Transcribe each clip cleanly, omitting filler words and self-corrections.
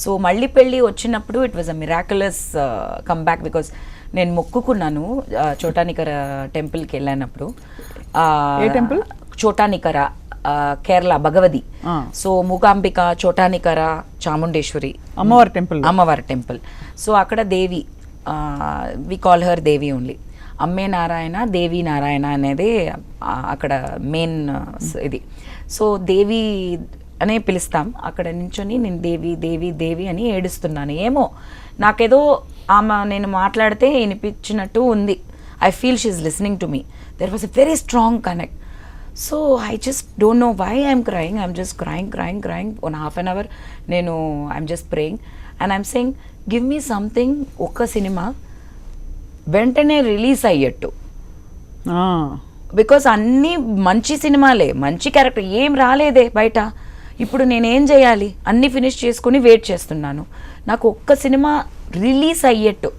So మళ్ళీ పెళ్ళి వచ్చినప్పుడు it was a miraculous comeback, because నేను మొక్కుకున్నాను చోటానికర టెంపుల్కి వెళ్ళినప్పుడు. ఏ టెంపుల్? చోటానికర, కేరళ భగవతి. సో మూకాంబిక, చోటానికర, చాముండేశ్వరి అమ్మవారి టెంపుల్. సో అక్కడ Devi, we call her Devi only. అమ్మే నారాయణ, దేవి నారాయణ అనేది అక్కడ మెయిన్ ఇది. సో దేవి అనే పిలుస్తాం. అక్కడ నించొని నేను దేవి దేవి దేవి అని ఏడుస్తున్నాను. ఏమో నాకేదో ఆమె నేను మాట్లాడితే వినిపించినట్టు ఉంది. I feel she is listening to me. There was a very strong connect. So I just don't know why I'm crying. I'm just crying one half an hour. నేను I'm just praying and I'm saying give me something. ఒక్క cinema వెంటనే release అయ్యేట్టు, because అన్నీ మంచి సినిమాలే, మంచి character, ఏం రాలేదే బయట. ఇప్పుడు నేనేం చేయాలి? అన్నీ ఫినిష్ చేసుకుని వెయిట్ చేస్తున్నాను. నాకు ఒక్క సినిమా రిలీజ్ అయ్యేట్టు,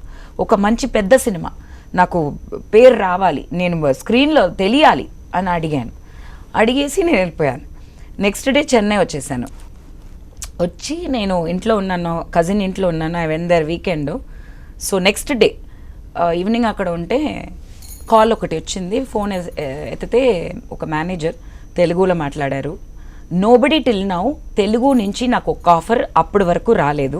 ఒక మంచి పెద్ద సినిమా, నాకు పేరు రావాలి, నేను స్క్రీన్లో తెలియాలి అని అడిగేసి నేను వెళ్ళిపోయాను. నెక్స్ట్ డే చెన్నై వచ్చేసాను. వచ్చి నేను ఇంట్లో ఉన్నాను, కజిన్ ఇంట్లో ఉన్నాను. I went there weekend. So next day evening అక్కడ ఉంటే కాల్ ఒకటి వచ్చింది. ఫోన్ ఎత్తితే ఒక మేనేజర్ తెలుగులో మాట్లాడారు. నోబడి టిల్ నౌ తెలుగు నుంచి నాకు ఒక ఆఫర్ అప్పటి వరకు రాలేదు.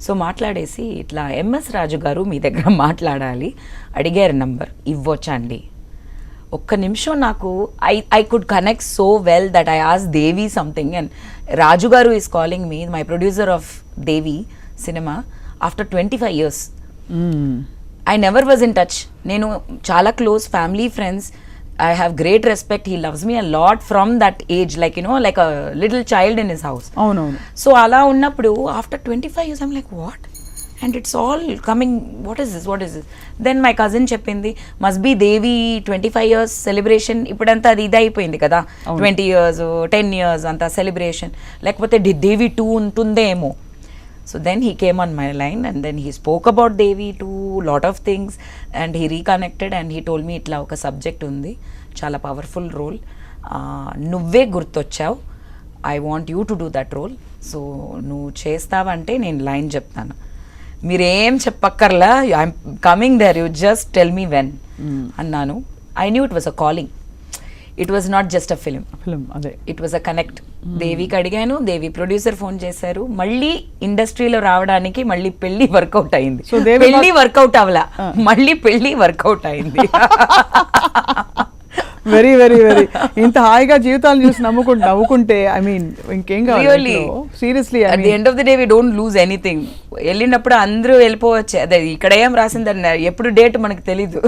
సో మాట్లాడేసి ఇట్లా ఎంఎస్ రాజు గారు మీ దగ్గర మాట్లాడాలి అడిగారు, నంబర్ ఇవ్వచ్చా అండి? ఒక్క నిమిషం నాకు I could connect so well that I as Devi something and Raju garu is calling me, my producer of Devi cinema, after 25 years. I never was in touch. నేను చాలా close family, friends. I have great respect. He loves me a lot from that age, like you know, like a little child in his house. అవునవును. So అలా ఉన్నప్పుడు after 25 years I'm like what? And it's all coming, what is this? Then my cousin చెప్పింది, must be Devi 25 years celebration. ఇప్పుడంతా అది ఇదైపోయింది కదా, 20 years 10 years అంతా celebration, లేకపోతే దేవి 2 ఉంటుందేమో. So then he came on my line and then he spoke about Devi too, lot of things, and he reconnected and he told me itla oka subject undi, chala powerful role, nuvve gurtocchavu, I want you to do that role, so nu chestavante nen line cheptanu, meer em cheppakkarla, I'm coming there, you just tell me when annanu. I knew it was a calling. It was not just a film, అదే it was a connect. దేవికి అడిగాను, దేవి producer phone చేశారు. మళ్ళీ ఇండస్ట్రీలో రావడానికి మళ్ళీ పెళ్లి work out అయింది. పెళ్లి వర్కౌట్ అవలా, మళ్ళీ పెళ్లి వర్కౌట్ అయింది. వెరీ వెరీ వెరీ ఇంత హాయిగా జీవితాలు చూసి నవ్వుకుంటే ఐ మీన్ ఇంకేం కావాలి seriously. At the end of the day we don't lose anything. వెళ్ళినప్పుడు అందరూ వెళ్ళిపోవచ్చు, అదే ఇక్కడ ఏం రాసిందని ఎప్పుడు డేట్ మనకు తెలీదు.